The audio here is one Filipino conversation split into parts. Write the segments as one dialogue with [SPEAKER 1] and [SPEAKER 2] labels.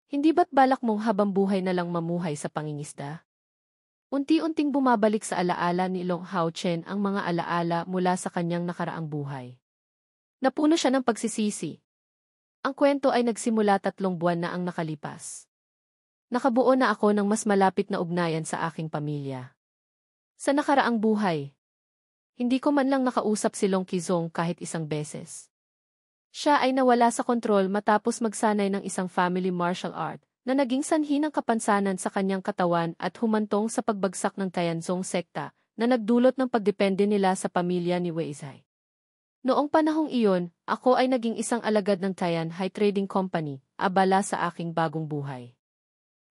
[SPEAKER 1] Hindi ba't balak mong habang buhay na lang mamuhay sa pangingisda? Unti-unting bumabalik sa alaala ni Long Hao Chen ang mga alaala mula sa kanyang nakaraang buhay. Napuno siya ng pagsisisi. Ang kwento ay nagsimula 3 buwan na ang nakalipas. Nakabuo na ako ng mas malapit na ugnayan sa aking pamilya. Sa nakaraang buhay, hindi ko man lang nakausap si Long Qizong kahit isang beses. Siya ay nawala sa kontrol matapos magsanay ng isang family martial art na naging sanhi ng kapansanan sa kanyang katawan at humantong sa pagbagsak ng Tianzong sekta na nagdulot ng pagdepende nila sa pamilya ni Weizai. Noong panahong iyon, ako ay naging isang alagad ng Tianhai Trading Company, abala sa aking bagong buhay.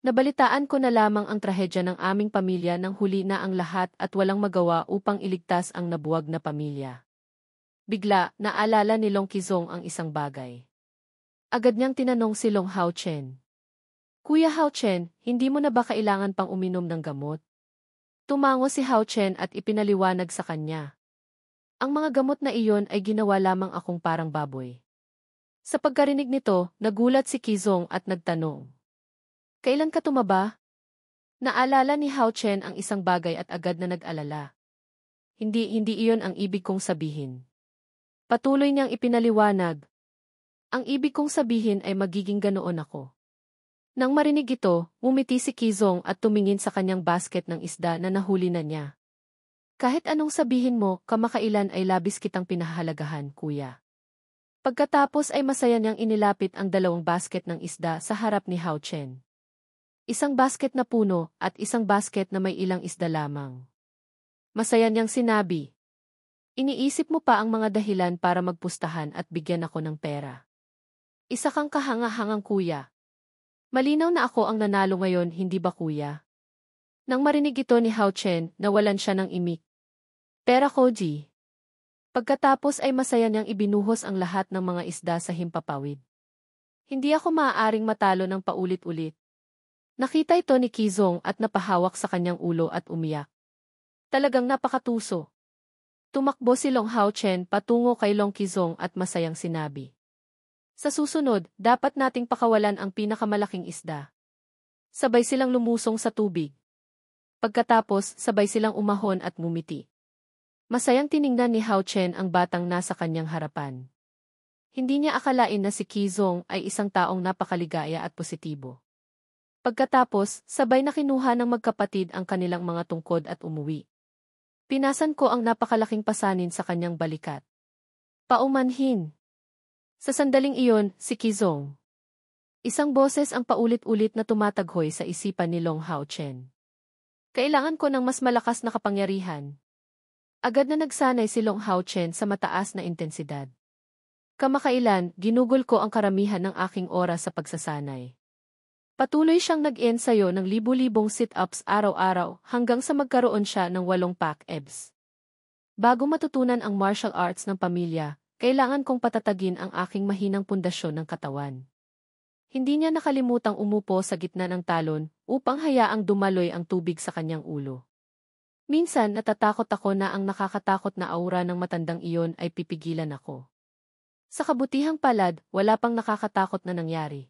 [SPEAKER 1] Nabalitaan ko na lamang ang trahedya ng aming pamilya nang huli na ang lahat at walang magawa upang iligtas ang nabuwag na pamilya. Bigla, naalala ni Long Qizong ang isang bagay. Agad niyang tinanong si Long Hao Chen. Kuya Hao Chen, hindi mo na ba kailangan pang uminom ng gamot? Tumango si Hao Chen at ipinaliwanag sa kanya. Ang mga gamot na iyon ay ginawa lamang akong parang baboy. Sa pagkarinig nito, nagulat si Qizong at nagtanong. Kailan ka tumaba? Naalala ni Hao Chen ang isang bagay at agad na nag-alala. Hindi iyon ang ibig kong sabihin. Patuloy niyang ipinaliwanag. Ang ibig kong sabihin ay magiging ganoon ako. Nang marinig ito, ngumiti si Qizong at tumingin sa kanyang basket ng isda na nahuli na niya. Kahit anong sabihin mo, kamakailan ay labis kitang pinahahalagahan, kuya. Pagkatapos ay masaya niyang inilapit ang 2 basket ng isda sa harap ni Hao Chen. Isang basket na puno at isang basket na may ilang isda lamang. Masaya niyang sinabi. Iniisip mo pa ang mga dahilan para magpustahan at bigyan ako ng pera. Isa kang kahanga-hangang kuya. Malinaw na ako ang nanalo ngayon, hindi ba kuya? Nang marinig ito ni Hao Chen, nawalan siya ng imik. Pera Koji. Pagkatapos ay masaya niyang ibinuhos ang lahat ng mga isda sa himpapawid. Hindi ako maaaring matalo ng paulit-ulit. Nakita ito ni Qizong at napahawak sa kanyang ulo at umiyak. Talagang napakatuso. Tumakbo si Long Hao Chen patungo kay Long Qizong at masayang sinabi. Sa susunod, dapat nating pakawalan ang pinakamalaking isda. Sabay silang lumusong sa tubig. Pagkatapos, sabay silang umahon at ngumiti. Masayang tiningnan ni Hao Chen ang batang nasa kanyang harapan. Hindi niya akalain na si Qizong ay isang taong napakaligaya at positibo. Pagkatapos, sabay na kinuha ng magkapatid ang kanilang mga tungkod at umuwi. Pinasan ko ang napakalaking pasanin sa kanyang balikat. Paumanhin. Sa sandaling iyon, si Qizong. Isang boses ang paulit-ulit na tumataghoy sa isipan ni Long Hao Chen. Kailangan ko ng mas malakas na kapangyarihan. Agad na nagsanay si Long Hao Chen sa mataas na intensidad. Kamakailan, ginugol ko ang karamihan ng aking oras sa pagsasanay. Patuloy siyang nag-ensayo ng libu-libong sit-ups araw-araw hanggang sa magkaroon siya ng 8 pack abs. Bago matutunan ang martial arts ng pamilya, kailangan kong patatagin ang aking mahinang pundasyon ng katawan. Hindi niya nakalimutang umupo sa gitna ng talon upang hayaang dumaloy ang tubig sa kanyang ulo. Minsan natatakot ako na ang nakakatakot na aura ng matandang iyon ay pipigilan ako. Sa kabutihang palad, wala pang nakakatakot na nangyari.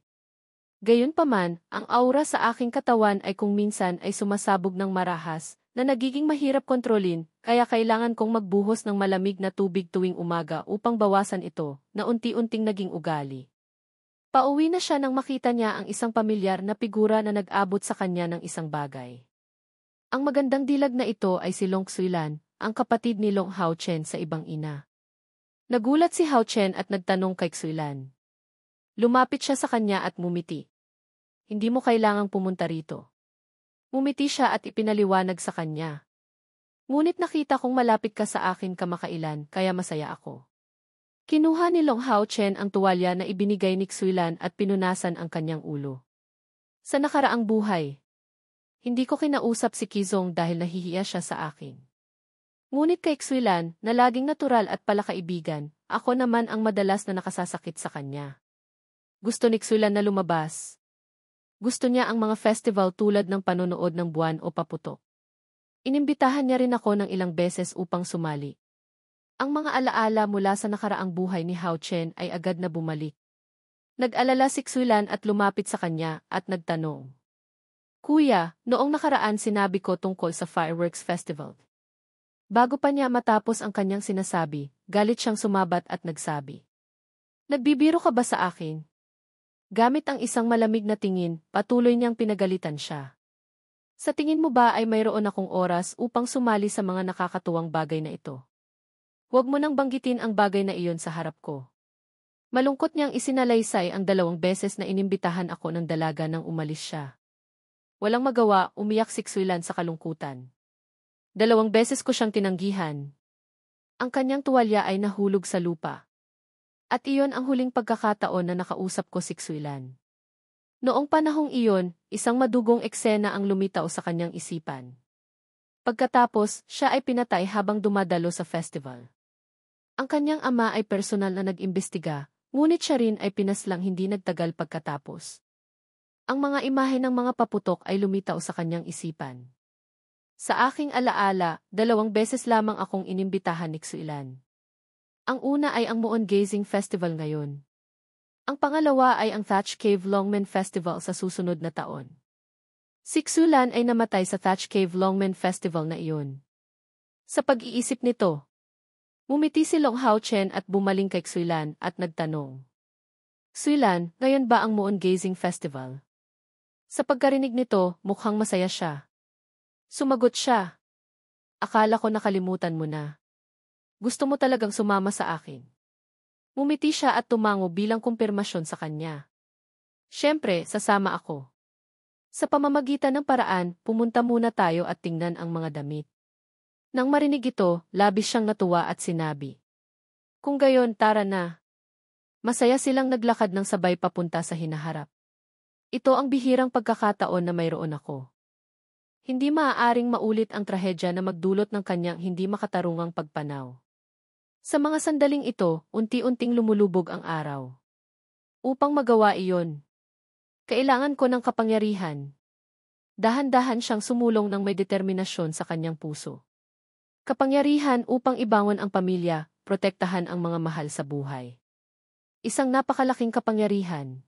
[SPEAKER 1] Gayunpaman, ang aura sa aking katawan ay kung minsan ay sumasabog ng marahas, na nagiging mahirap kontrolin, kaya kailangan kong magbuhos ng malamig na tubig tuwing umaga upang bawasan ito, na unti-unting naging ugali. Pauwi na siya nang makita niya ang isang pamilyar na figura na nag-abot sa kanya ng isang bagay. Ang magandang dilag na ito ay si Long Xuilan, ang kapatid ni Long Hao Chen sa ibang ina. Nagulat si Hao Chen at nagtanong kay Xuilan. Lumapit siya sa kanya at mumiti. Hindi mo kailangang pumunta rito. Mumiti siya at ipinaliwanag sa kanya. Ngunit nakita kong malapit ka sa akin kamakailan kaya masaya ako. Kinuha ni Long Hao Chen ang tuwalya na ibinigay ni Xuilan at pinunasan ang kanyang ulo. Sa nakaraang buhay, hindi ko kinausap si Qizong dahil nahihiya siya sa akin. Ngunit kay Xuilan, na laging natural at palakaibigan, ako naman ang madalas na nakasasakit sa kanya. Gusto ni Xuilan na lumabas. Gusto niya ang mga festival tulad ng panonood ng buwan o paputok. Inimbitahan niya rin ako ng ilang beses upang sumali. Ang mga alaala mula sa nakaraang buhay ni Hao Chen ay agad na bumalik. Nag-alala si Xuelan at lumapit sa kanya at nagtanong. Kuya, noong nakaraan sinabi ko tungkol sa fireworks festival. Bago pa niya matapos ang kanyang sinasabi, galit siyang sumabat at nagsabi. Nagbibiro ka ba sa akin? Gamit ang isang malamig na tingin, patuloy niyang pinagalitan siya. Sa tingin mo ba ay mayroon akong oras upang sumali sa mga nakakatuwang bagay na ito? Huwag mo nang banggitin ang bagay na iyon sa harap ko. Malungkot niyang isinalaysay ang 2 beses na inimbitahan ako ng dalaga nang umalis siya. Walang magawa, umiyak si Xuelan sa kalungkutan. 2 beses ko siyang tinanggihan. Ang kanyang tuwalya ay nahulog sa lupa. At iyon ang huling pagkakataon na nakausap ko si Xuelan. Noong panahong iyon, isang madugong eksena ang lumitaw sa kanyang isipan. Pagkatapos, siya ay pinatay habang dumadalo sa festival. Ang kanyang ama ay personal na nag-imbestiga, ngunit siya rin ay pinaslang hindi nagtagal pagkatapos. Ang mga imahe ng mga paputok ay lumitaw sa kanyang isipan. Sa aking alaala, 2 beses lamang akong inimbitahan ni Xuelan. Ang una ay ang Moon Gazing Festival ngayon. Ang pangalawa ay ang Thatch Cave Longmen Festival sa susunod na taon. Si Xuelan ay namatay sa Thatch Cave Longmen Festival na iyon. Sa pag-iisip nito, ngumiti si Long Haochen at bumaling kay Xuelan at nagtanong. Xuelan, ngayon ba ang Moon Gazing Festival? Sa pagkarinig nito, mukhang masaya siya. Sumagot siya. Akala ko nakalimutan mo na. Gusto mo talagang sumama sa akin. Ngumiti siya at tumango bilang kumpirmasyon sa kanya. Siyempre, sasama ako. Sa pamamagitan ng paraan, pumunta muna tayo at tingnan ang mga damit. Nang marinig ito, labis siyang natuwa at sinabi. Kung gayon, tara na. Masaya silang naglakad ng sabay papunta sa hinaharap. Ito ang bihirang pagkakataon na mayroon ako. Hindi maaaring maulit ang trahedya na magdulot ng kanyang hindi makatarungang pagpanaw. Sa mga sandaling ito, unti-unting lumulubog ang araw. Upang magawa iyon, kailangan ko ng kapangyarihan. Dahan-dahan siyang sumulong ng may determinasyon sa kanyang puso. Kapangyarihan upang ibangon ang pamilya, protektahan ang mga mahal sa buhay. Isang napakalaking kapangyarihan.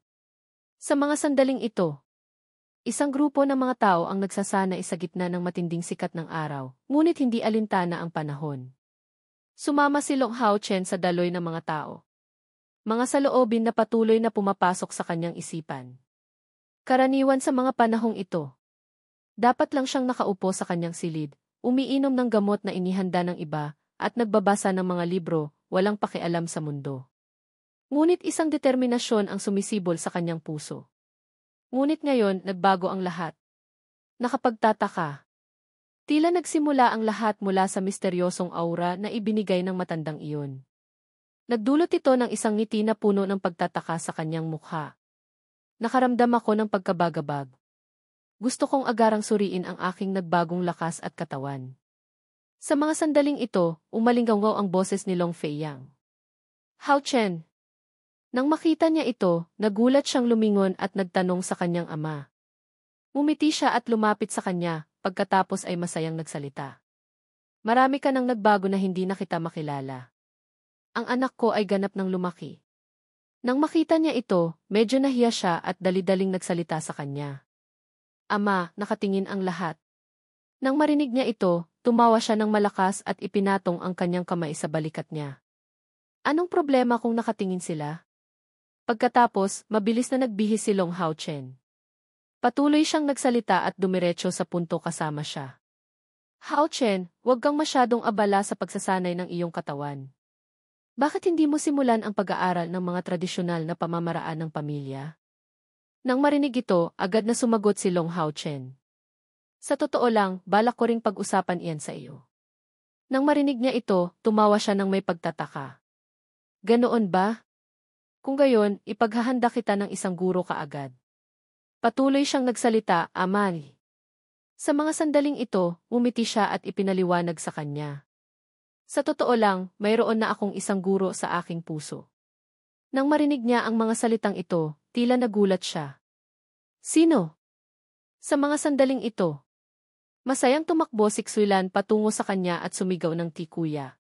[SPEAKER 1] Sa mga sandaling ito, isang grupo ng mga tao ang nagsasanay sa gitna ng matinding sikat ng araw, ngunit hindi alintana ang panahon. Sumama si Long Haochen sa daloy ng mga tao. Mga saloobin na patuloy na pumapasok sa kanyang isipan. Karaniwan sa mga panahong ito. Dapat lang siyang nakaupo sa kanyang silid, umiinom ng gamot na inihanda ng iba, at nagbabasa ng mga libro, walang pakialam sa mundo. Ngunit isang determinasyon ang sumisibol sa kanyang puso. Ngunit ngayon, nagbago ang lahat. Nakapagtataka. Tila nagsimula ang lahat mula sa misteryosong aura na ibinigay ng matandang iyon. Nagdulot ito ng isang ngiti na puno ng pagtataka sa kanyang mukha. Nakaramdam ako ng pagkabagabag. Gusto kong agarang suriin ang aking nagbagong lakas at katawan. Sa mga sandaling ito, umalinggaw ang boses ni Long Feiyang. Haochen. Nang makita niya ito, nagulat siyang lumingon at nagtanong sa kanyang ama. Ngumiti siya at lumapit sa kanya. Pagkatapos ay masayang nagsalita. Marami ka nang nagbago na hindi na kita makilala. Ang anak ko ay ganap ng lumaki. Nang makita niya ito, medyo nahiya siya at dali-daling nagsalita sa kanya. Ama, nakatingin ang lahat. Nang marinig niya ito, tumawa siya ng malakas at ipinatong ang kanyang kamay sa balikat niya. Anong problema kung nakatingin sila? Pagkatapos, mabilis na nagbihis si Long Haochen. Patuloy siyang nagsalita at dumiretso sa punto kasama siya. Haochen, huwag kang masyadong abala sa pagsasanay ng iyong katawan. Bakit hindi mo simulan ang pag-aaral ng mga tradisyonal na pamamaraan ng pamilya? Nang marinig ito, agad na sumagot si Long Haochen. Sa totoo lang, balak ko ring pag-usapan iyan sa iyo. Nang marinig niya ito, tumawa siya ng may pagtataka. Ganoon ba? Kung gayon, ipaghahanda kita ng isang guro kaagad. Patuloy siyang nagsalita, Amani. Sa mga sandaling ito, umiti siya at ipinaliwanag sa kanya. Sa totoo lang, mayroon na akong isang guro sa aking puso. Nang marinig niya ang mga salitang ito, tila nagulat siya. Sino? Sa mga sandaling ito, masayang tumakbo si Xuelan patungo sa kanya at sumigaw ng tikuya.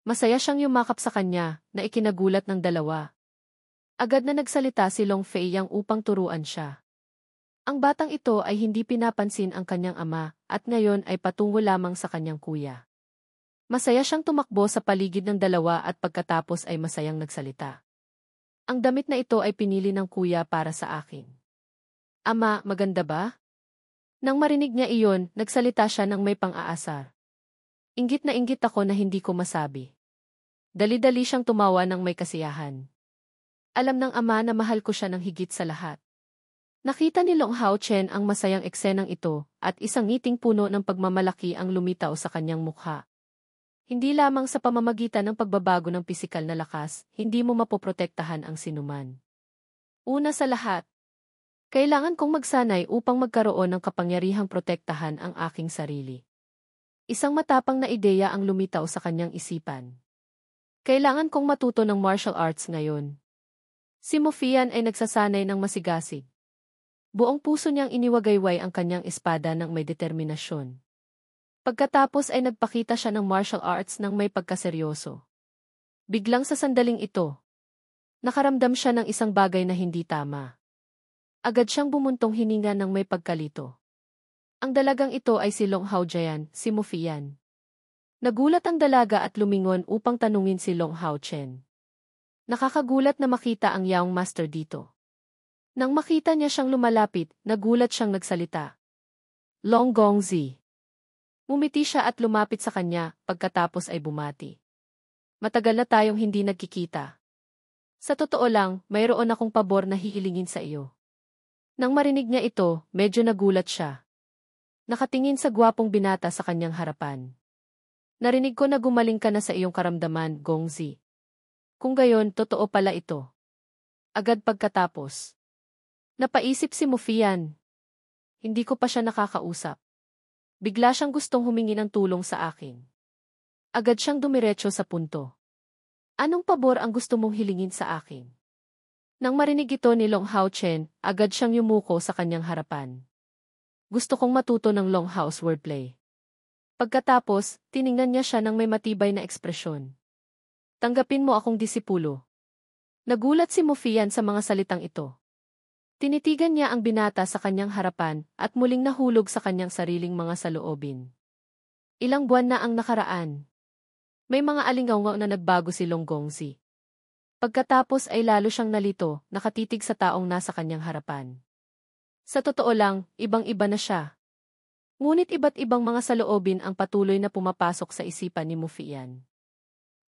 [SPEAKER 1] Masaya siyang yumakap sa kanya, na ikinagulat ng dalawa. Agad na nagsalita si Long Fei Yang upang turuan siya. Ang batang ito ay hindi pinapansin ang kanyang ama at ngayon ay patungo lamang sa kanyang kuya. Masaya siyang tumakbo sa paligid ng dalawa at pagkatapos ay masayang nagsalita. Ang damit na ito ay pinili ng kuya para sa akin. Ama, maganda ba? Nang marinig niya iyon, nagsalita siya ng may pang-aasar. Inggit na inggit ako na hindi ko masabi. Dali-dali siyang tumawa ng may kasiyahan. Alam ng ama na mahal ko siya ng higit sa lahat. Nakita ni Long Hao-chen ang masayang eksenang ito at isang ngiting puno ng pagmamalaki ang lumitaw sa kanyang mukha. Hindi lamang sa pamamagitan ng pagbabago ng pisikal na lakas, hindi mo mapoprotektahan ang sinuman. Una sa lahat, kailangan kong magsanay upang magkaroon ng kapangyarihang protektahan ang aking sarili. Isang matapang na ideya ang lumitaw sa kanyang isipan. Kailangan kong matuto ng martial arts ngayon. Si Mo Fian ay nagsasanay ng masigasig. Buong puso niyang iniwagayway ang kanyang espada ng may determinasyon. Pagkatapos ay nagpakita siya ng martial arts ng may pagkaseryoso. Biglang sa sandaling ito, nakaramdam siya ng isang bagay na hindi tama. Agad siyang bumuntong hininga ng may pagkalito. Ang dalagang ito ay si Long Haojian, si Mo Fian. Nagulat ang dalaga at lumingon upang tanungin si Long Hao-chen. Nakakagulat na makita ang Yaong Master dito. Nang makita niya siyang lumalapit, nagulat siyang nagsalita. Long Gongzi. Ngumiti siya at lumapit sa kanya, pagkatapos ay bumati. Matagal na tayong hindi nagkikita. Sa totoo lang, mayroon akong pabor na hihilingin sa iyo. Nang marinig niya ito, medyo nagulat siya. Nakatingin sa gwapong binata sa kanyang harapan. Narinig ko na gumaling ka na sa iyong karamdaman, Gongzi. Kung gayon, totoo pala ito. Agad pagkatapos. Napaisip si Mo Fian. Hindi ko pa siya nakakausap. Bigla siyang gustong humingi ng tulong sa akin. Agad siyang dumiretso sa punto. Anong pabor ang gusto mong hilingin sa akin? Nang marinig ito ni Long Hao-chen, agad siyang yumuko sa kanyang harapan. Gusto kong matuto ng long house wordplay. Pagkatapos, tiningnan niya siya ng may matibay na ekspresyon. Tanggapin mo akong disipulo. Nagulat si Mo Fian sa mga salitang ito. Tinitigan niya ang binata sa kanyang harapan at muling nahulog sa kanyang sariling mga saloobin. Ilang buwan na ang nakaraan. May mga alingaw na nagbago si Long Gongzi. Pagkatapos ay lalo siyang nalito, nakatitig sa taong nasa kanyang harapan. Sa totoo lang, ibang-iba na siya. Ngunit iba't ibang mga saloobin ang patuloy na pumapasok sa isipan ni Mo Fian.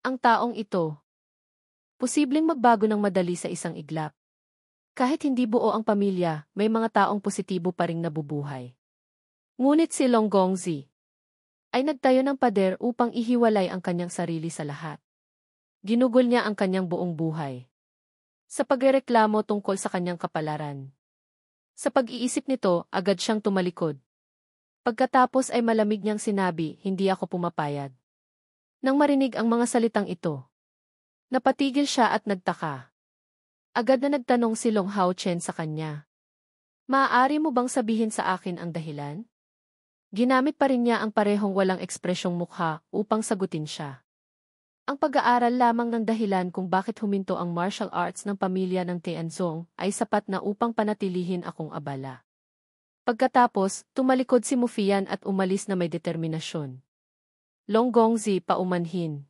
[SPEAKER 1] Ang taong ito, posibleng magbago ng madali sa isang iglap. Kahit hindi buo ang pamilya, may mga taong positibo pa ring nabubuhay. Ngunit si Long Gongzi ay nagtayo ng pader upang ihiwalay ang kanyang sarili sa lahat. Ginugol niya ang kanyang buong buhay sa pagrereklamo tungkol sa kanyang kapalaran. Sa pag-iisip nito, agad siyang tumalikod. Pagkatapos ay malamig niyang sinabi, hindi ako pumapayag. Nang marinig ang mga salitang ito, napatigil siya at nagtaka. Agad na nagtanong si Long Hao-chen sa kanya. Maaari mo bang sabihin sa akin ang dahilan? Ginamit pa rin niya ang parehong walang ekspresyong mukha upang sagutin siya. Ang pag-aaral lamang ng dahilan kung bakit huminto ang martial arts ng pamilya ng Tianzong ay sapat na upang panatilihin akong abala. Pagkatapos, tumalikod si Mo Fian at umalis na may determinasyon. Long Gongzi paumanhin.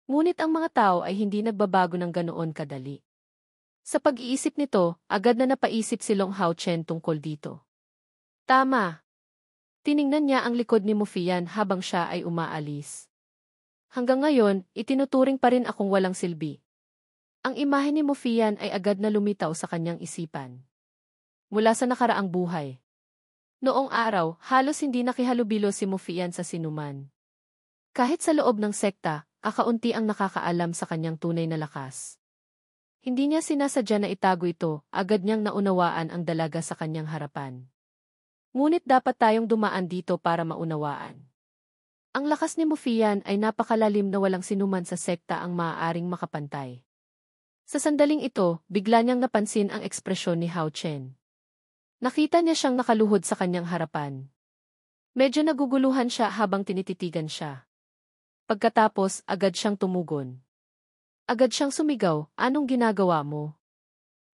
[SPEAKER 1] Ngunit ang mga tao ay hindi nagbabago ng ganoon kadali. Sa pag-iisip nito, agad na napaisip si Long Hao-chen tungkol dito. Tama. Tiningnan niya ang likod ni Mo Fian habang siya ay umaalis. Hanggang ngayon, itinuturing pa rin akong walang silbi. Ang imahe ni Mo Fian ay agad na lumitaw sa kanyang isipan. Mula sa nakaraang buhay. Noong araw, halos hindi nakihalubilo si Mo Fian sa sinuman. Kahit sa loob ng sekta, kakaunti ang nakakaalam sa kanyang tunay na lakas. Hindi niya sinasadya na itago ito, agad niyang naunawaan ang dalaga sa kanyang harapan. Ngunit dapat tayong dumaan dito para maunawaan. Ang lakas ni Mo Fian ay napakalalim na walang sinuman sa sekta ang maaaring makapantay. Sa sandaling ito, bigla niyang napansin ang ekspresyon ni Hao Chen. Nakita niya siyang nakaluhod sa kanyang harapan. Medyo naguguluhan siya habang tinititigan siya. Pagkatapos, agad siyang tumugon. Agad siyang sumigaw, anong ginagawa mo?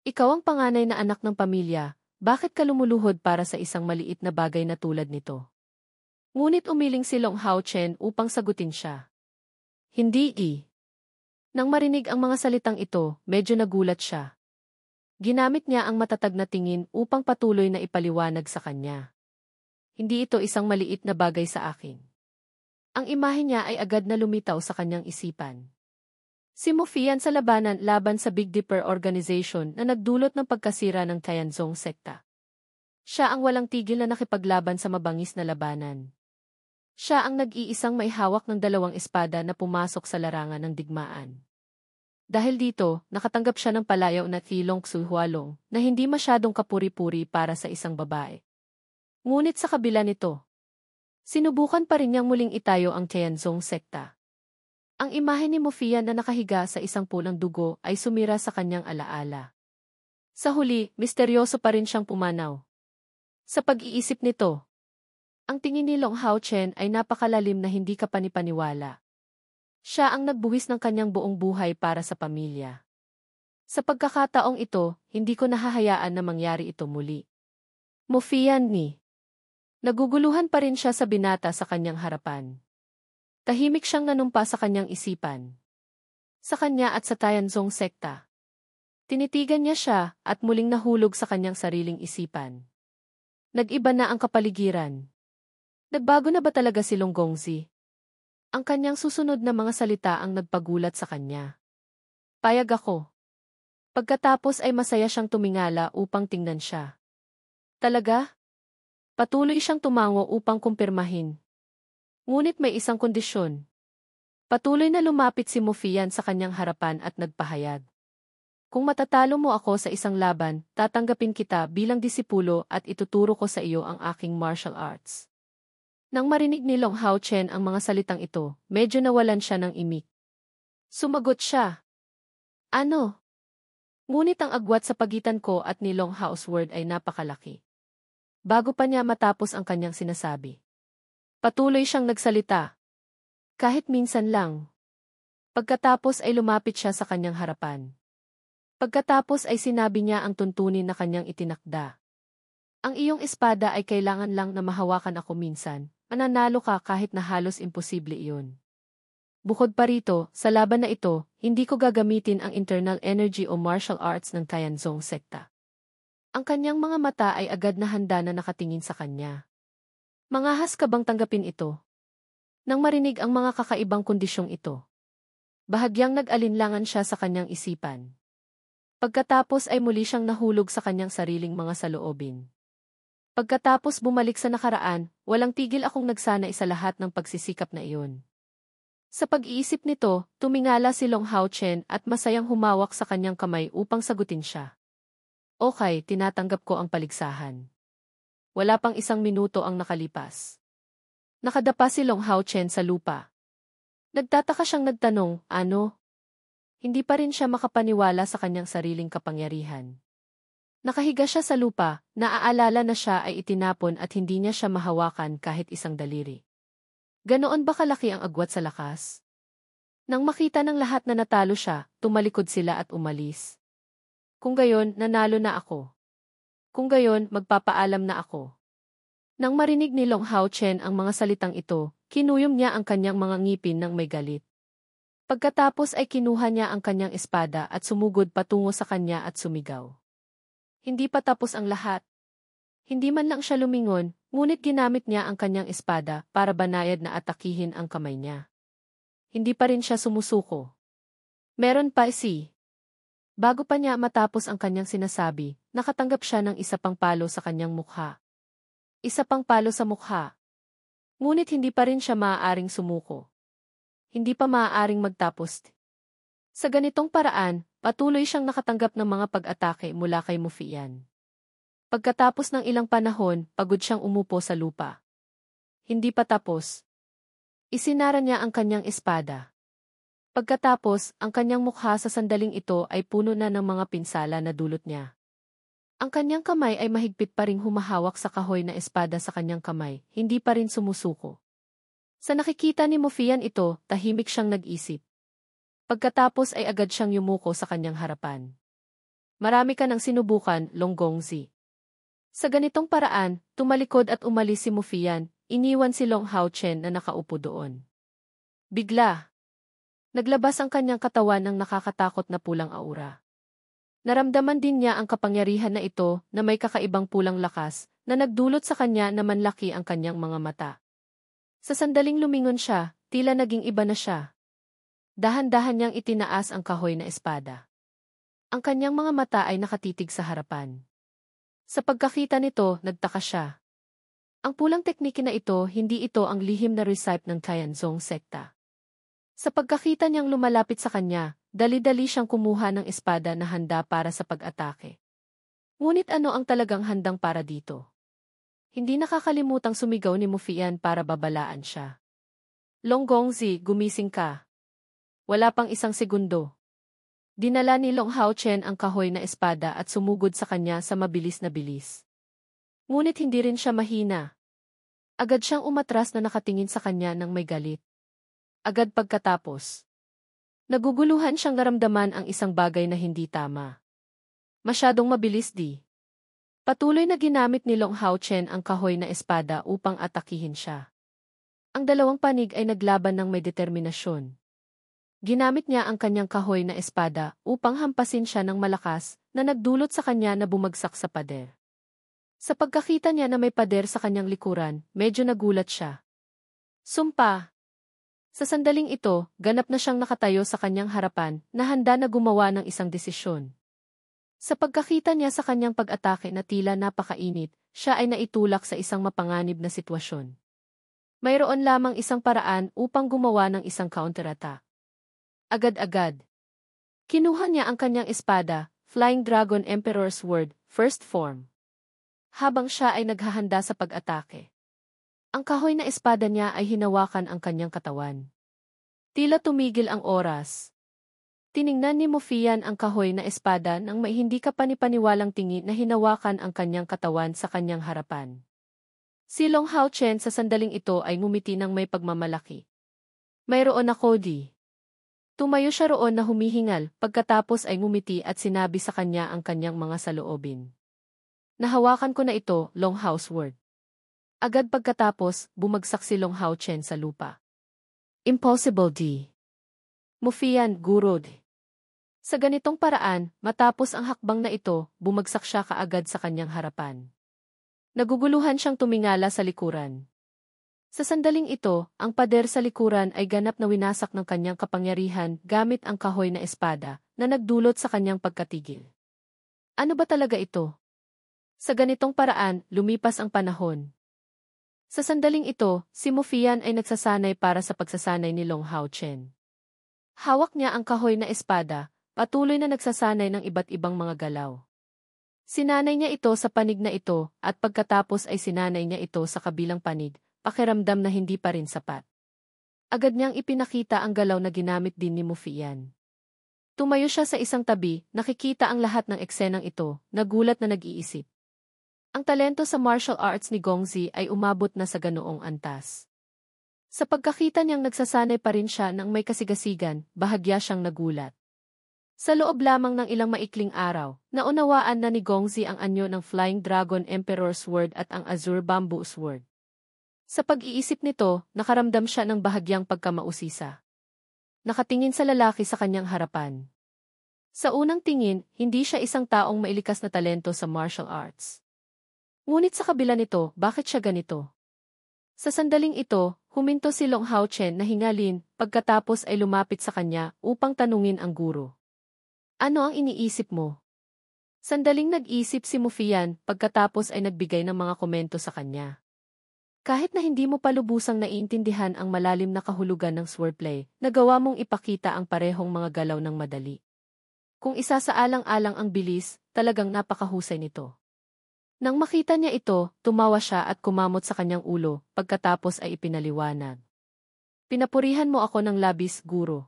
[SPEAKER 1] Ikaw ang panganay na anak ng pamilya, bakit ka lumuluhod para sa isang maliit na bagay na tulad nito? Ngunit umiling si Long Hao Chen upang sagutin siya. Hindi. Nang marinig ang mga salitang ito, medyo nagulat siya. Ginamit niya ang matatag na tingin upang patuloy na ipaliwanag sa kanya. Hindi ito isang maliit na bagay sa akin. Ang imahe niya ay agad na lumitaw sa kanyang isipan. Si Mo Fian sa labanan laban sa Big Dipper Organization na nagdulot ng pagkasira ng Tianzong sekta. Siya ang walang tigil na nakipaglaban sa mabangis na labanan. Siya ang nag-iisang may hawak ng 2 espada na pumasok sa larangan ng digmaan. Dahil dito, nakatanggap siya ng palayaw na Tilong Xuhualong na hindi masyadong kapuri-puri para sa isang babae. Ngunit sa kabila nito, sinubukan pa rin niyang muling itayo ang Tianzong sekta. Ang imahe ni Mo Fian na nakahiga sa isang pulang dugo ay sumira sa kanyang alaala. Sa huli, misteryoso pa rin siyang pumanaw. Sa pag-iisip nito, ang tingin ni Long Hao Chen ay napakalalim na hindi kapanipaniwala. Siya ang nagbuwis ng kanyang buong buhay para sa pamilya. Sa pagkakataong ito, hindi ko nahahayaan na mangyari ito muli. Mo Fian ni. Naguguluhan pa rin siya sa binata sa kanyang harapan. Tahimik siyang nanumpa sa kanyang isipan. Sa kanya at sa Tianzong sekta. Tinitigan niya siya at muling nahulog sa kanyang sariling isipan. Nag-iba na ang kapaligiran. Nagbago na ba talaga si Long Gongzi? Ang kanyang susunod na mga salita ang nagpagulat sa kanya. Payag ako. Pagkatapos ay masaya siyang tumingala upang tingnan siya. Talaga? Patuloy siyang tumango upang kumpirmahin. Ngunit may isang kondisyon. Patuloy na lumapit si Mo Fian sa kanyang harapan at nagpahayag. Kung matatalo mo ako sa isang laban, tatanggapin kita bilang disipulo at ituturo ko sa iyo ang aking martial arts. Nang marinig ni Long Hao Chen ang mga salitang ito, medyo nawalan siya ng imik. Sumagot siya. Ano? Ngunit ang agwat sa pagitan ko at ni Long Hao's word ay napakalaki. Bago pa niya matapos ang kanyang sinasabi, patuloy siyang nagsalita. Kahit minsan lang. Pagkatapos ay lumapit siya sa kanyang harapan. Pagkatapos ay sinabi niya ang tuntunin na kanyang itinakda. Ang iyong espada ay kailangan lang na mahawakan ako minsan. Mananalo ka kahit na halos imposible iyon. Bukod pa rito, sa laban na ito, hindi ko gagamitin ang internal energy o martial arts ng Tianzong sekta. Ang kanyang mga mata ay agad na handa na nakatingin sa kanya. Mangahas ka bang tanggapin ito? Nang marinig ang mga kakaibang kondisyong ito, bahagyang nag-alinlangan siya sa kanyang isipan. Pagkatapos ay muli siyang nahulog sa kanyang sariling mga saloobin. Pagkatapos bumalik sa nakaraan, walang tigil akong nagsanay sa lahat ng pagsisikap na iyon. Sa pag-iisip nito, tumingala si Long Hao Chen at masayang humawak sa kanyang kamay upang sagutin siya. Okay, tinatanggap ko ang paligsahan. Wala pang 1 minuto ang nakalipas. Nakadapa si Long Hao Chen sa lupa. Nagtataka siyang nagtanong, ano? Hindi pa rin siya makapaniwala sa kanyang sariling kapangyarihan. Nakahiga siya sa lupa, naaalala na siya ay itinapon at hindi niya siya mahawakan kahit isang daliri. Ganoon ba kalaki ang agwat sa lakas? Nang makita ng lahat na natalo siya, tumalikod sila at umalis. Kung gayon, nanalo na ako. Kung gayon, magpapaalam na ako. Nang marinig ni Long Hao Chen ang mga salitang ito, kinuyom niya ang kanyang mga ngipin ng may galit. Pagkatapos ay kinuha niya ang kanyang espada at sumugod patungo sa kanya at sumigaw. Hindi pa tapos ang lahat. Hindi man lang siya lumingon, ngunit ginamit niya ang kanyang espada para banayad na atakihin ang kamay niya. Hindi pa rin siya sumusuko. Meron pa Bago pa niya matapos ang kanyang sinasabi, nakatanggap siya ng isa pang palo sa kanyang mukha. Isa pang palo sa mukha. Ngunit hindi pa rin siya maaaring sumuko. Hindi pa maaaring magtapos. Sa ganitong paraan, patuloy siyang nakatanggap ng mga pag-atake mula kay Mo Fian. Pagkatapos ng ilang panahon, pagod siyang umupo sa lupa. Hindi pa tapos. Isinara niya ang kanyang espada. Pagkatapos, ang kanyang mukha sa sandaling ito ay puno na ng mga pinsala na dulot niya. Ang kanyang kamay ay mahigpit pa ring humahawak sa kahoy na espada sa kanyang kamay, hindi pa rin sumusuko. Sa nakikita ni Mo Fian ito, tahimik siyang nag-isip. Pagkatapos ay agad siyang yumuko sa kanyang harapan. Marami ka nang sinubukan, Long Gongzi. Sa ganitong paraan, tumalikod at umalis si Mufian, iniwan si Long Haochen na nakaupo doon. Bigla, naglabas ang kanyang katawan ng nakakatakot na pulang aura. Naramdaman din niya ang kapangyarihan na ito na may kakaibang pulang lakas na nagdulot sa kanya na manlaki ang kanyang mga mata. Sa sandaling lumingon siya, tila naging iba na siya. Dahan-dahan niyang itinaas ang kahoy na espada. Ang kanyang mga mata ay nakatitig sa harapan. Sa pagkakita nito, nagtaka siya. Ang pulang teknike na ito, hindi ito ang lihim na recipe ng Tianzong sekta. Sa pagkakita niyang lumalapit sa kanya, dali-dali siyang kumuha ng espada na handa para sa pag-atake. Ngunit ano ang talagang handang para dito? Hindi nakakalimutang sumigaw ni Mufian para babalaan siya. Long Gongzi, gumising ka. Wala pang isang segundo. Dinala ni Long Haochen ang kahoy na espada at sumugod sa kanya sa mabilis na bilis. Ngunit hindi rin siya mahina. Agad siyang umatras na nakatingin sa kanya ng may galit. Agad pagkatapos, naguguluhan siyang naramdaman ang isang bagay na hindi tama. Masyadong mabilis di. Patuloy na ginamit ni Long Haochen ang kahoy na espada upang atakihin siya. Ang dalawang panig ay naglaban ng may determinasyon. Ginamit niya ang kanyang kahoy na espada upang hampasin siya ng malakas na nagdulot sa kanya na bumagsak sa pader. Sa pagkakita niya na may pader sa kanyang likuran, medyo nagulat siya. Sumpa! Sa sandaling ito, ganap na siyang nakatayo sa kanyang harapan na handa na gumawa ng isang desisyon. Sa pagkakita niya sa kanyang pag-atake na tila napakainit, siya ay naitulak sa isang mapanganib na sitwasyon. Mayroon lamang isang paraan upang gumawa ng isang counterattack. Agad-agad. Kinuha niya ang kanyang espada, Flying Dragon Emperor's Sword, First Form. Habang siya ay naghahanda sa pag-atake. Ang kahoy na espada niya ay hinawakan ang kanyang katawan. Tila tumigil ang oras. Tiningnan ni Mufian ang kahoy na espada nang may hindi kapanipaniwalang tingin na hinawakan ang kanyang katawan sa kanyang harapan. Si Long Haochen sa sandaling ito ay ngumiti ng may pagmamalaki. Mayroon ako di. Tumayo siya roon na humihingal, pagkatapos ay ngumiti at sinabi sa kanya ang kanyang mga saloobin. Nahawakan ko na ito, Long Hao Sword. Agad pagkatapos, bumagsak si Long Haochen sa lupa. Impossible di. Mufian, gurod. Sa ganitong paraan, matapos ang hakbang na ito, bumagsak siya kaagad sa kanyang harapan. Naguguluhan siyang tumingala sa likuran. Sa sandaling ito, ang pader sa likuran ay ganap na winasak ng kanyang kapangyarihan gamit ang kahoy na espada na nagdulot sa kanyang pagkatigil. Ano ba talaga ito? Sa ganitong paraan, lumipas ang panahon. Sa sandaling ito, si Mufian ay nagsasanay para sa pagsasanay ni Long Haochen. Hawak niya ang kahoy na espada, patuloy na nagsasanay ng iba't ibang mga galaw. Sinanay niya ito sa panig na ito at pagkatapos ay sinanay niya ito sa kabilang panig. Pakiramdam na hindi pa rin sapat. Agad niyang ipinakita ang galaw na ginamit din ni Mufian. Tumayo siya sa isang tabi, nakikita ang lahat ng eksenang ito, nagulat na nag-iisip. Ang talento sa martial arts ni Gongzi ay umabot na sa ganoong antas. Sa pagkakita niyang nagsasanay pa rin siya ng may kasigasigan, bahagya siyang nagulat. Sa loob lamang ng ilang maikling araw, naunawaan na ni Gongzi ang anyo ng Flying Dragon Emperor's Sword at ang Azure Bamboo Sword. Sa pag-iisip nito, nakaramdam siya ng bahagyang pagkamausisa. Nakatingin sa lalaki sa kanyang harapan. Sa unang tingin, hindi siya isang taong mailikas na talento sa martial arts. Ngunit sa kabila nito, bakit siya ganito? Sa sandaling ito, huminto si Long Haochen na hingalin, pagkatapos ay lumapit sa kanya upang tanungin ang guro. Ano ang iniisip mo? Sandaling nag-isip si Mufian, pagkatapos ay nagbigay ng mga komento sa kanya. Kahit na hindi mo palubusang naiintindihan ang malalim na kahulugan ng swordplay, nagawa mong ipakita ang parehong mga galaw ng madali. Kung isasaalang-alang ang bilis, talagang napakahusay nito. Nang makita niya ito, tumawa siya at kumamot sa kanyang ulo, pagkatapos ay ipinaliwanag. Pinapurihan mo ako ng labis, guro.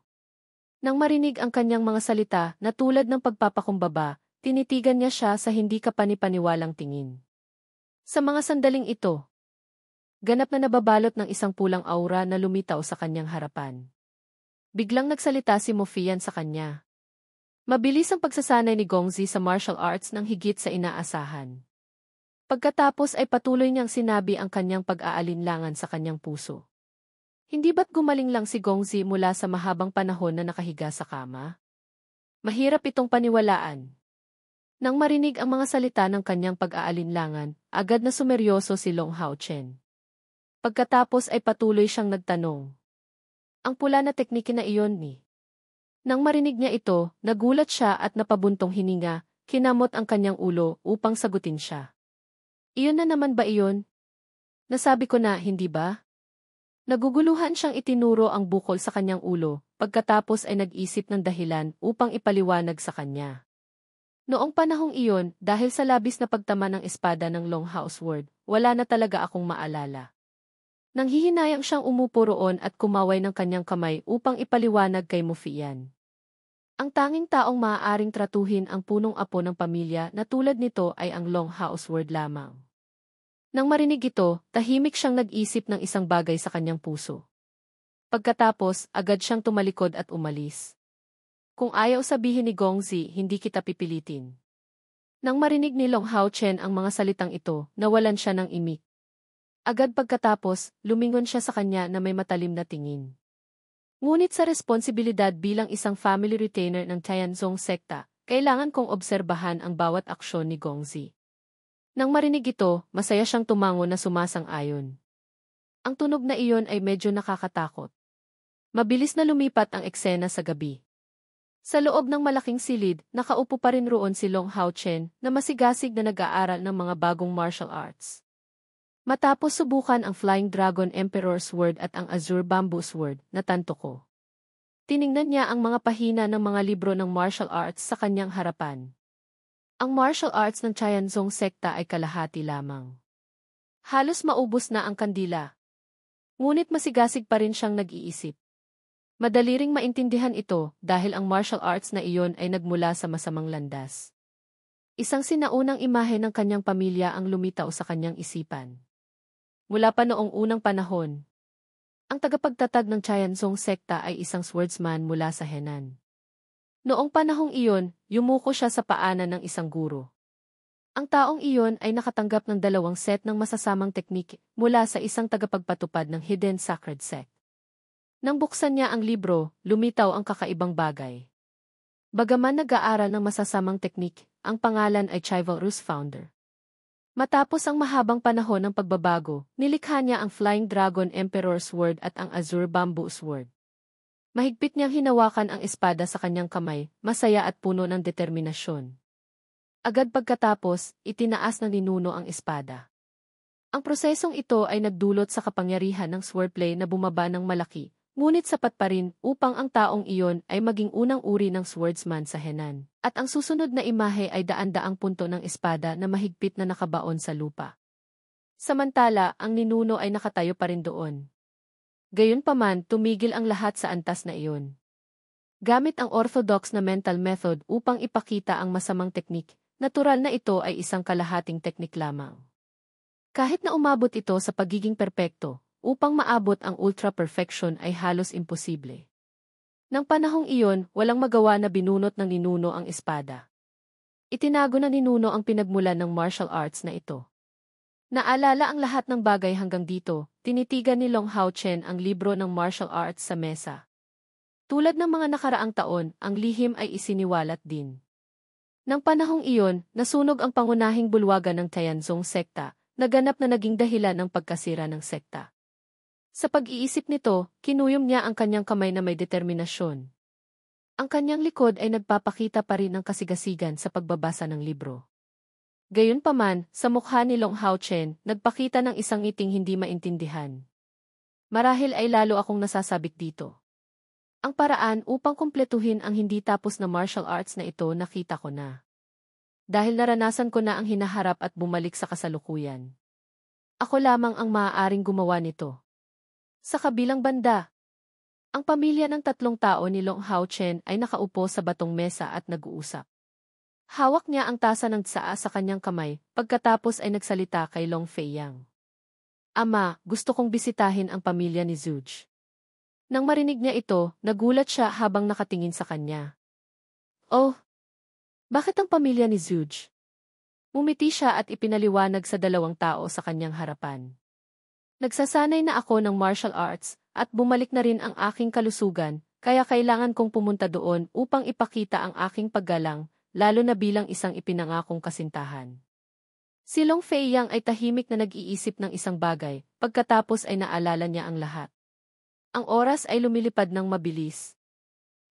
[SPEAKER 1] Nang marinig ang kanyang mga salita na tulad ng pagpapakumbaba, tinitigan niya siya sa hindi kapanipaniwalang tingin. Sa mga sandaling ito, ganap na nababalot ng isang pulang aura na lumitaw sa kanyang harapan. Biglang nagsalita si Mufian sa kanya. Mabilis ang pagsasanay ni Gongzi sa martial arts ng higit sa inaasahan. Pagkatapos ay patuloy niyang sinabi ang kanyang pag-aalinlangan sa kanyang puso. Hindi ba't gumaling lang si Gongzi mula sa mahabang panahon na nakahiga sa kama? Mahirap itong paniwalaan. Nang marinig ang mga salita ng kanyang pag-aalinlangan, agad na sumeryoso si Long Haochen. Pagkatapos ay patuloy siyang nagtanong. Ang pula na teknike na iyon ni. Nang marinig niya ito, nagulat siya at napabuntong hininga, kinamot ang kanyang ulo upang sagutin siya. Iyon na naman ba iyon? Nasabi ko na, hindi ba? Naguguluhan siyang itinuro ang bukol sa kanyang ulo, pagkatapos ay nag-isip ng dahilan upang ipaliwanag sa kanya. Noong panahong iyon, dahil sa labis na pagtama ng espada ng Longhouse Sword, wala na talaga akong maalala. Nanghihinayang siyang umupo roon at kumaway ng kanyang kamay upang ipaliwanag kay Mufian. Ang tanging taong maaaring tratuhin ang punong apo ng pamilya na tulad nito ay ang Longhouse Sword lamang. Nang marinig ito, tahimik siyang nag-isip ng isang bagay sa kanyang puso. Pagkatapos, agad siyang tumalikod at umalis. Kung ayaw sabihin ni Gongzi, hindi kita pipilitin. Nang marinig ni Long Haochen ang mga salitang ito, nawalan siya ng imik. Agad pagkatapos, lumingon siya sa kanya na may matalim na tingin. Ngunit sa responsibilidad bilang isang family retainer ng Tianzong sekta, kailangan kong obserbahan ang bawat aksyon ni Gongzi. Nang marinig ito, masaya siyang tumango na sumasang-ayon. Ang tunog na iyon ay medyo nakakatakot. Mabilis na lumipat ang eksena sa gabi. Sa loob ng malaking silid, nakaupo pa rin roon si Long Haochen na masigasig na nag-aaral ng mga bagong martial arts. Matapos subukan ang Flying Dragon Emperor Sword at ang Azure Bamboo Sword, natanto ko. Tiningnan niya ang mga pahina ng mga libro ng martial arts sa kanyang harapan. Ang martial arts ng Tianzong sekta ay kalahati lamang. Halos maubos na ang kandila. Ngunit masigasig pa rin siyang nag-iisip. Madali ring maintindihan ito dahil ang martial arts na iyon ay nagmula sa masamang landas. Isang sinaunang imahe ng kanyang pamilya ang lumitaw sa kanyang isipan. Mula pa noong unang panahon, ang tagapagtatag ng Tianzong sekta ay isang swordsman mula sa Henan. Noong panahong iyon, yumuko siya sa paanan ng isang guro. Ang taong iyon ay nakatanggap ng 2 set ng masasamang teknik mula sa isang tagapagpatupad ng Hidden Sacred Sect. Nang buksan niya ang libro, lumitaw ang kakaibang bagay. Bagaman nag-aaral ng masasamang teknik, ang pangalan ay Chivalrous Founder. Matapos ang mahabang panahon ng pagbabago, nilikha niya ang Flying Dragon Emperor Sword at ang Azure Bamboo Sword. Mahigpit niyang hinawakan ang espada sa kanyang kamay, masaya at puno ng determinasyon. Agad pagkatapos, itinaas ng ninuno ang espada. Ang prosesong ito ay nagdulot sa kapangyarihan ng swordplay na bumaba ng malaki, ngunit sapat pa rin upang ang taong iyon ay maging unang uri ng swordsman sa Henan. At ang susunod na imahe ay daan-daang punto ng espada na mahigpit na nakabaon sa lupa. Samantala, ang ninuno ay nakatayo pa rin doon. Gayunpaman, tumigil ang lahat sa antas na iyon. Gamit ang orthodox na mental method upang ipakita ang masamang teknik, natural na ito ay isang kalahating teknik lamang. Kahit na umabot ito sa pagiging perpekto, upang maabot ang ultra-perfection ay halos imposible. Nang panahong iyon, walang magawa na binunot ng ninuno ang espada. Itinago na ninuno ang pinagmulan ng martial arts na ito. Naalala ang lahat ng bagay hanggang dito, tinitigan ni Long Haochen ang libro ng martial arts sa mesa. Tulad ng mga nakaraang taon, ang lihim ay isiniwalat din. Nang panahong iyon, nasunog ang pangunahing bulwagan ng Tianzong sekta, naganap na naging dahilan ng pagkasira ng sekta. Sa pag-iisip nito, kinuyom niya ang kanyang kamay na may determinasyon. Ang kanyang likod ay nagpapakita pa rin ng kasigasigan sa pagbabasa ng libro. Gayunpaman, sa mukha ni Long Haochen, nagpakita ng isang ngiting hindi maintindihan. Marahil ay lalo akong nasasabik dito. Ang paraan upang kumpletuhin ang hindi tapos na martial arts na ito nakita ko na. Dahil naranasan ko na ang hinaharap at bumalik sa kasalukuyan. Ako lamang ang maaaring gumawa nito. Sa kabilang banda, ang pamilya ng 3 tao ni Long Haochen ay nakaupo sa batong mesa at nag-uusap. Hawak niya ang tasa ng tsaa sa kanyang kamay, pagkatapos ay nagsalita kay Long Feiyang. Ama, gusto kong bisitahin ang pamilya ni Zuge. Nang marinig niya ito, nagulat siya habang nakatingin sa kanya. Oh, bakit ang pamilya ni Zuj? Umiti siya at ipinaliwanag sa dalawang tao sa kanyang harapan. Nagsasanay na ako ng martial arts at bumalik na rin ang aking kalusugan, kaya kailangan kong pumunta doon upang ipakita ang aking paggalang, lalo na bilang isang ipinangakong kasintahan. Si Long Fei Yang ay tahimik na nag-iisip ng isang bagay, pagkatapos ay naalala niya ang lahat. Ang oras ay lumilipad ng mabilis.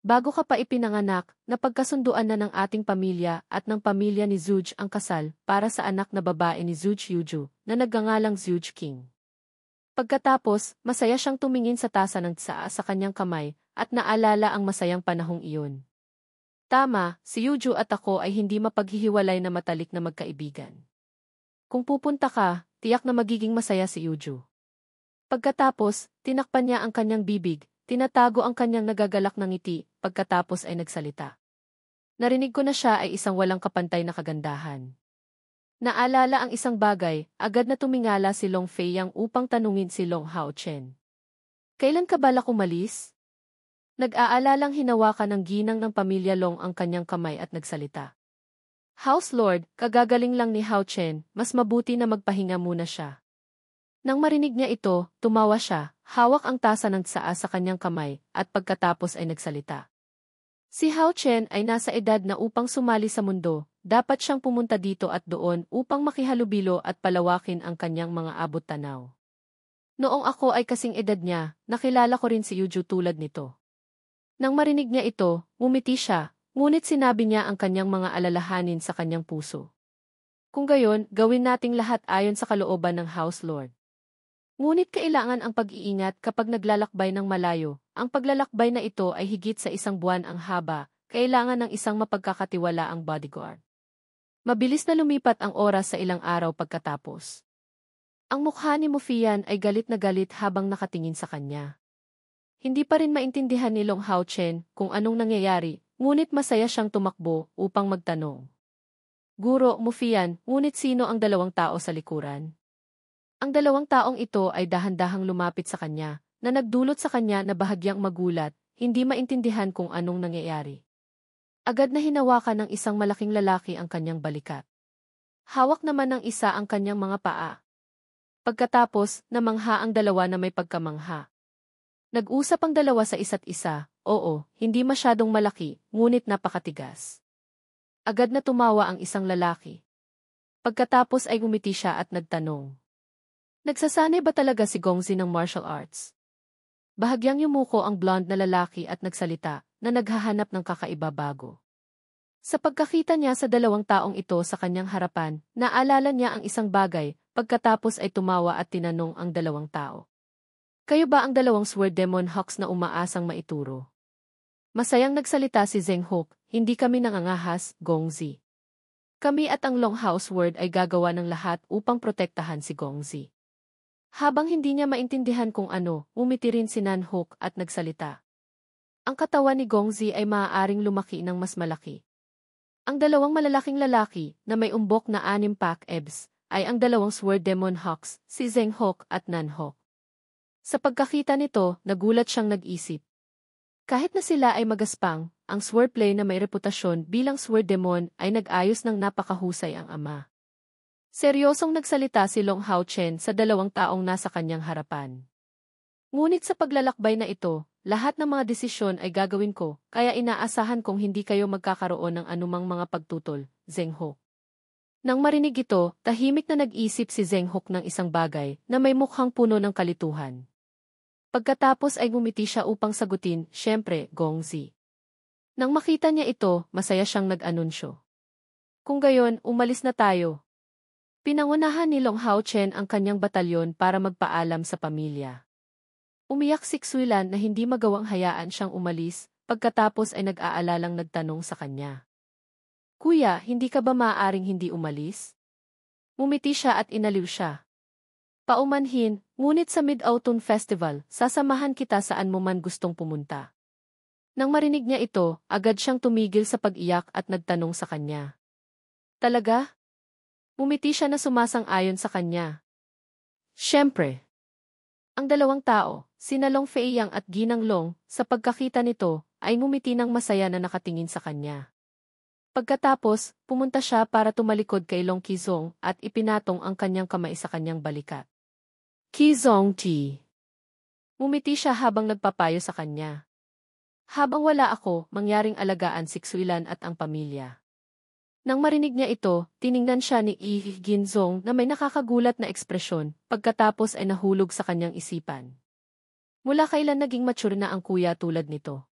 [SPEAKER 1] Bago ka pa ipinanganak, napagkasunduan na ng ating pamilya at ng pamilya ni Zuj ang kasal para sa anak na babae ni Zuj Yuju na nagngangalang Zuj King. Pagkatapos, masaya siyang tumingin sa tasa ng tsaa sa kanyang kamay at naalala ang masayang panahong iyon. Tama, si Yuju at ako ay hindi mapaghihiwalay na matalik na magkaibigan. Kung pupunta ka, tiyak na magiging masaya si Yuju. Pagkatapos, tinakpan niya ang kanyang bibig, tinatago ang kanyang nagagalak na ngiti, pagkatapos ay nagsalita. Narinig ko na siya ay isang walang kapantay na kagandahan. Naalala ang isang bagay, agad na tumingala si Long Fei Yang upang tanungin si Long Haochen. Kailan ka balak umalis? Nag-aalalang hinawakan ng ginang ng pamilya Long ang kanyang kamay at nagsalita. House Lord, kagagaling lang ni Haochen, mas mabuti na magpahinga muna siya. Nang marinig niya ito, tumawa siya, hawak ang tasa ng tsaa sa kanyang kamay, at pagkatapos ay nagsalita. Si Haochen ay nasa edad na upang sumali sa mundo, dapat siyang pumunta dito at doon upang makihalubilo at palawakin ang kanyang mga abot-tanaw. Noong ako ay kasing edad niya, nakilala ko rin si Yuju tulad nito. Nang marinig niya ito, ngumiti siya, ngunit sinabi niya ang kanyang mga alalahanin sa kanyang puso. Kung gayon, gawin nating lahat ayon sa kalooban ng House Lord. Ngunit kailangan ang pag-iingat kapag naglalakbay ng malayo. Ang paglalakbay na ito ay higit sa 1 buwan ang haba, kailangan ng isang mapagkakatiwalaang bodyguard. Mabilis na lumipat ang oras sa ilang araw pagkatapos. Ang mukha ni Mufian ay galit na galit habang nakatingin sa kanya. Hindi pa rin maintindihan ni Long Haochen kung anong nangyayari, ngunit masaya siyang tumakbo upang magtanong. Guro, Mufian, ngunit sino ang dalawang tao sa likuran? Ang dalawang taong ito ay dahan-dahang lumapit sa kanya, na nagdulot sa kanya na bahagyang magulat, hindi maintindihan kung anong nangyayari. Agad na hinawakan ng isang malaking lalaki ang kanyang balikat. Hawak naman ng isa ang kanyang mga paa. Pagkatapos, namangha ang dalawa na may pagkamangha. Nag-usap ang dalawa sa isa't isa, oo, hindi masyadong malaki, ngunit napakatigas. Agad na tumawa ang isang lalaki. Pagkatapos ay umiti siya at nagtanong. Nagsasanay ba talaga si Gongzi ng martial arts? Bahagyang yumuko ang blonde na lalaki at nagsalita, na naghahanap ng kakaiba bago. Sa pagkakita niya sa dalawang taong ito sa kanyang harapan, naalala niya ang isang bagay, pagkatapos ay tumawa at tinanong ang dalawang tao. Kayo ba ang dalawang Sword Demon Hawks na umaasang maituro? Masayang nagsalita si Zheng Huk, hindi kami nangangahas, Gongzi. Kami at ang Long House Word ay gagawa ng lahat upang protektahan si Gongzi. Habang hindi niya maintindihan kung ano, umiti rin si Nan Huk at nagsalita. Ang katawan ni Gongzi ay maaaring lumaki ng mas malaki. Ang dalawang malalaking lalaki na may umbok na 6 abs ay ang dalawang Sword Demon Hawks, si Zheng Huk at Nan Huk. Sa pagkakita nito, nagulat siyang nag-isip. Kahit na sila ay magaspang, ang swordplay na may reputasyon bilang Sword Demon ay nag-ayos ng napakahusay ang ama. Seryosong nagsalita si Long Haochen sa dalawang taong nasa kanyang harapan. Ngunit sa paglalakbay na ito, lahat ng mga desisyon ay gagawin ko, kaya inaasahan kong hindi kayo magkakaroon ng anumang mga pagtutol, Zheng Huk. Nang marinig ito, tahimik na nag-isip si Zheng Huk ng isang bagay na may mukhang puno ng kalituhan. Pagkatapos ay ngumiti siya upang sagutin, syempre, Gongzi. Nang makita niya ito, masaya siyang nag-anunsyo. Kung gayon, umalis na tayo. Pinangunahan ni Long Haochen ang kanyang batalyon para magpaalam sa pamilya. Umiyak si Xuelan na hindi magawang hayaan siyang umalis, pagkatapos ay nag-aalalang nagtanong sa kanya. Kuya, hindi ka ba maaaring hindi umalis? Ngumiti siya at inaliw siya. Paumanhin, ngunit sa Mid-Autumn Festival, sasamahan kita saan mo man gustong pumunta. Nang marinig niya ito, agad siyang tumigil sa pag-iyak at nagtanong sa kanya. Talaga? Ngumiti siya na sumasang-ayon sa kanya. Siyempre. Ang dalawang tao, sina Long Fei Yang at Ginang Long, sa pagkakita nito, ay ngumiti ng masaya na nakatingin sa kanya. Pagkatapos, pumunta siya para tumalikod kay Long Qizong at ipinatong ang kanyang kamay sa kanyang balikat. Qizong Ji. Ngumiti siya habang nagpapayo sa kanya. Habang wala ako, mangyaring alagaan si Xuilan at ang pamilya. Nang marinig niya ito, tiningnan siya ni Yi Ginzong na may nakakagulat na ekspresyon, pagkatapos ay nahulog sa kanyang isipan. Mula kailan naging mature na ang kuya tulad nito?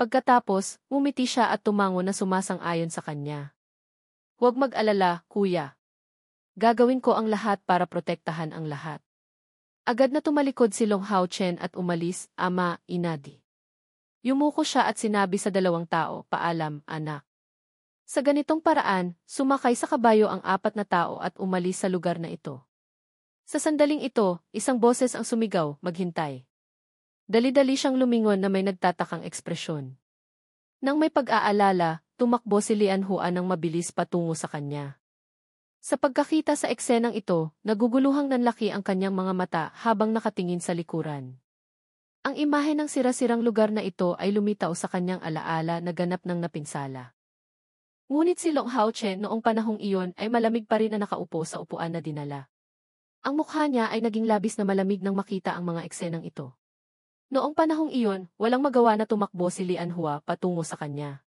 [SPEAKER 1] Pagkatapos, ngumiti siya at tumango na sumasang-ayon sa kanya. Huwag mag-alala, kuya. Gagawin ko ang lahat para protektahan ang lahat. Agad na tumalikod si Long Haochen at umalis, ama, inadi. Yumuko siya at sinabi sa dalawang tao, paalam, anak. Sa ganitong paraan, sumakay sa kabayo ang 4 na tao at umalis sa lugar na ito. Sa sandaling ito, isang boses ang sumigaw, maghintay. Dali-dali siyang lumingon na may nagtatakang ekspresyon. Nang may pag-aalala, tumakbo si Lian Hua nang mabilis patungo sa kanya. Sa pagkakita sa eksenang ito, naguguluhang nanlaki ang kanyang mga mata habang nakatingin sa likuran. Ang imahe ng sira-sirang lugar na ito ay lumitaw sa kanyang alaala na ganap ng napinsala. Ngunit si Long Haochen noong panahong iyon ay malamig pa rin na nakaupo sa upuan na dinala. Ang mukha niya ay naging labis na malamig nang makita ang mga eksenang ito. Noong panahong iyon, walang magawa na tumakbo si Lian Hua patungo sa kanya.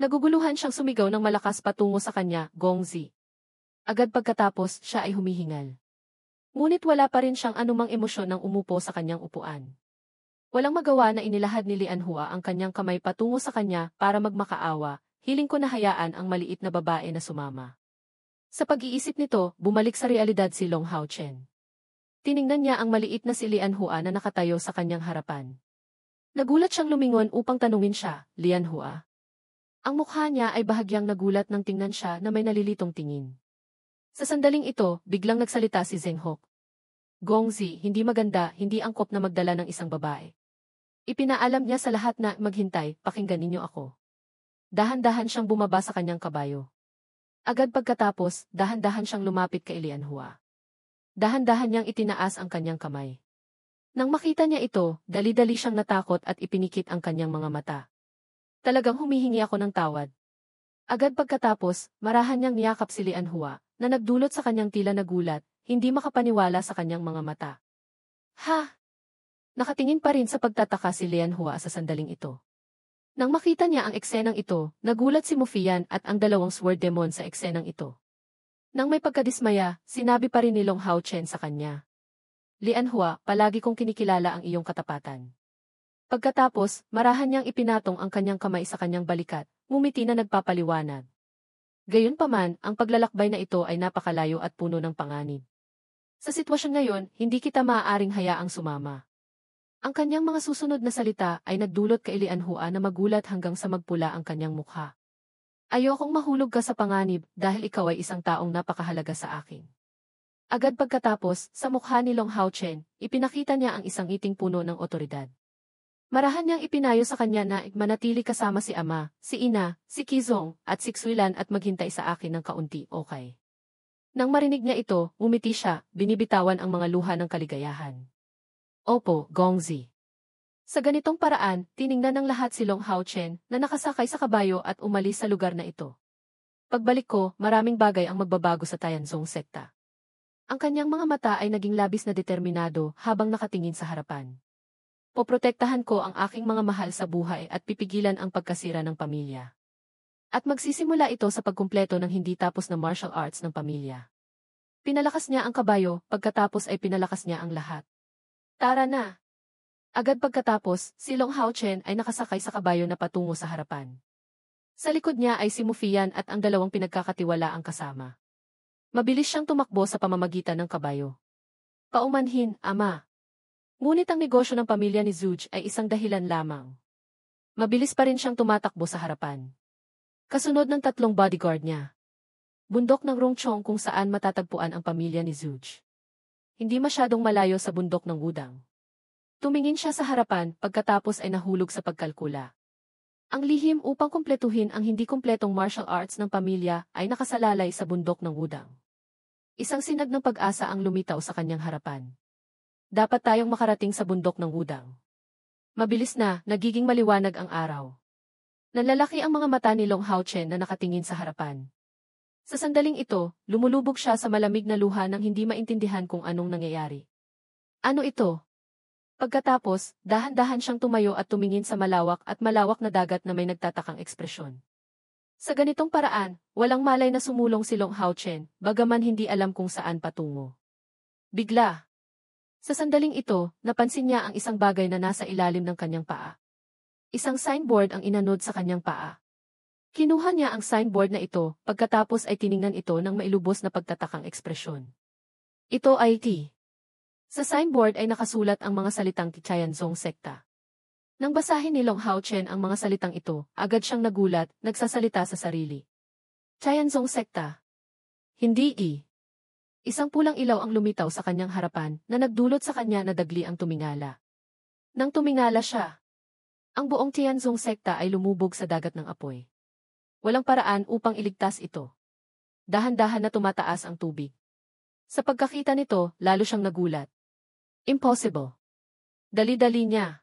[SPEAKER 1] Naguguluhan siyang sumigaw ng malakas patungo sa kanya, Gongzi. Agad pagkatapos, siya ay humihingal. Ngunit wala pa rin siyang anumang emosyon nang umupo sa kanyang upuan. Walang magawa na inilahad ni Lian Hua ang kanyang kamay patungo sa kanya para magmakaawa, hiling ko na hayaan ang maliit na babae na sumama. Sa pag-iisip nito, bumalik sa realidad si Long Haochen. Tiningnan niya ang maliit na si Lian Hua na nakatayo sa kanyang harapan. Nagulat siyang lumingon upang tanungin siya, Lian Hua. Ang mukha niya ay bahagyang nagulat nang tingnan siya na may nalilitong tingin. Sa sandaling ito, biglang nagsalita si Zheng Hok. Gongzi, hindi maganda, hindi angkop na magdala ng isang babae. Ipinaalam niya sa lahat na maghintay, pakinggan ninyo ako. Dahan-dahan siyang bumaba sa kanyang kabayo. Agad pagkatapos, dahan-dahan siyang lumapit kay Lian Hua. Dahan-dahan niyang itinaas ang kanyang kamay. Nang makita niya ito, dali-dali siyang natakot at ipinikit ang kanyang mga mata. Talagang humihingi ako ng tawad. Agad pagkatapos, marahan niyang niyakap si Lian Hua, na nagdulot sa kanyang tila nagulat, hindi makapaniwala sa kanyang mga mata. Ha! Nakatingin pa rin sa pagtataka si Lian Hua sa sandaling ito. Nang makita niya ang eksenang ito, nagulat si Mufian at ang dalawang sword demon sa eksenang ito. Nang may pagkadismaya, sinabi pa rin ni Long Haochen sa kanya. Lian Hua, palagi kong kinikilala ang iyong katapatan. Pagkatapos, marahan niyang ipinatong ang kanyang kamay sa kanyang balikat, ngumiti na nagpapaliwanag. Gayunpaman, ang paglalakbay na ito ay napakalayo at puno ng panganib. Sa sitwasyon ngayon, hindi kita maaaring hayaang sumama. Ang kanyang mga susunod na salita ay nagdulot kay Lian Hua na magulat hanggang sa magpula ang kanyang mukha. Ayokong mahulog ka sa panganib dahil ikaw ay isang taong napakahalaga sa akin. Agad pagkatapos, sa mukha ni Long Haochen, ipinakita niya ang isang iting puno ng otoridad. Marahan niyang ipinayo sa kanya na manatili kasama si ama, si ina, si Qizong, at si Xuilan at maghintay sa akin ng kaunti, okay. Nang marinig niya ito, umiti siya, binibitawan ang mga luha ng kaligayahan. Opo, Gongzi. Sa ganitong paraan, tiningnan ng lahat si Long Haochen na nakasakay sa kabayo at umalis sa lugar na ito. Pagbalik ko, maraming bagay ang magbabago sa Tianzong sekta. Ang kanyang mga mata ay naging labis na determinado habang nakatingin sa harapan. Poprotektahan ko ang aking mga mahal sa buhay at pipigilan ang pagkasira ng pamilya. At magsisimula ito sa pagkumpleto ng hindi tapos na martial arts ng pamilya. Pinalakas niya ang kabayo, pagkatapos ay pinalakas niya ang lahat. Tara na! Agad pagkatapos, si Long Haochen ay nakasakay sa kabayo na patungo sa harapan. Sa likod niya ay si Mufian at ang dalawang pinagkakatiwalaang kasama. Mabilis siyang tumakbo sa pamamagitan ng kabayo. Paumanhin, ama. Ngunit ang negosyo ng pamilya ni Zuj ay isang dahilan lamang. Mabilis pa rin siyang tumatakbo sa harapan. Kasunod ng 3 bodyguard niya. Bundok ng Rongchong kung saan matatagpuan ang pamilya ni Zuj. Hindi masyadong malayo sa bundok ng Wudang. Tumingin siya sa harapan pagkatapos ay nahulog sa pagkalkula. Ang lihim upang kumpletuhin ang hindi kumpletong martial arts ng pamilya ay nakasalalay sa bundok ng Wudang. Isang sinag ng pag-asa ang lumitaw sa kanyang harapan. Dapat tayong makarating sa bundok ng Wudang. Mabilis na, nagiging maliwanag ang araw. Nalalaki ang mga mata ni Long Haochen na nakatingin sa harapan. Sa sandaling ito, lumulubog siya sa malamig na luha nang hindi maintindihan kung anong nangyayari. Ano ito? Pagkatapos, dahan-dahan siyang tumayo at tumingin sa malawak na dagat na may nagtatakang ekspresyon. Sa ganitong paraan, walang malay na sumulong si Long Haochen, bagaman hindi alam kung saan patungo. Bigla. Sa sandaling ito, napansin niya ang isang bagay na nasa ilalim ng kanyang paa. Isang signboard ang inanod sa kanyang paa. Kinuha niya ang signboard na ito, pagkatapos ay tiningnan ito ng mailubos na pagtatakang ekspresyon. Ito ay T. Sa signboard ay nakasulat ang mga salitang Tianzong Sekta. Nang basahin ni Long Haochen ang mga salitang ito, agad siyang nagulat, nagsasalita sa sarili. Tianzong Sekta. Hindi I. Isang pulang ilaw ang lumitaw sa kanyang harapan na nagdulot sa kanya na dagli ang tumingala. Nang tumingala siya, ang buong Tianzong Sekta ay lumubog sa dagat ng apoy. Walang paraan upang iligtas ito. Dahan-dahan na tumataas ang tubig. Sa pagkakita nito, lalo siyang nagulat. Impossible. Dali-dali niya.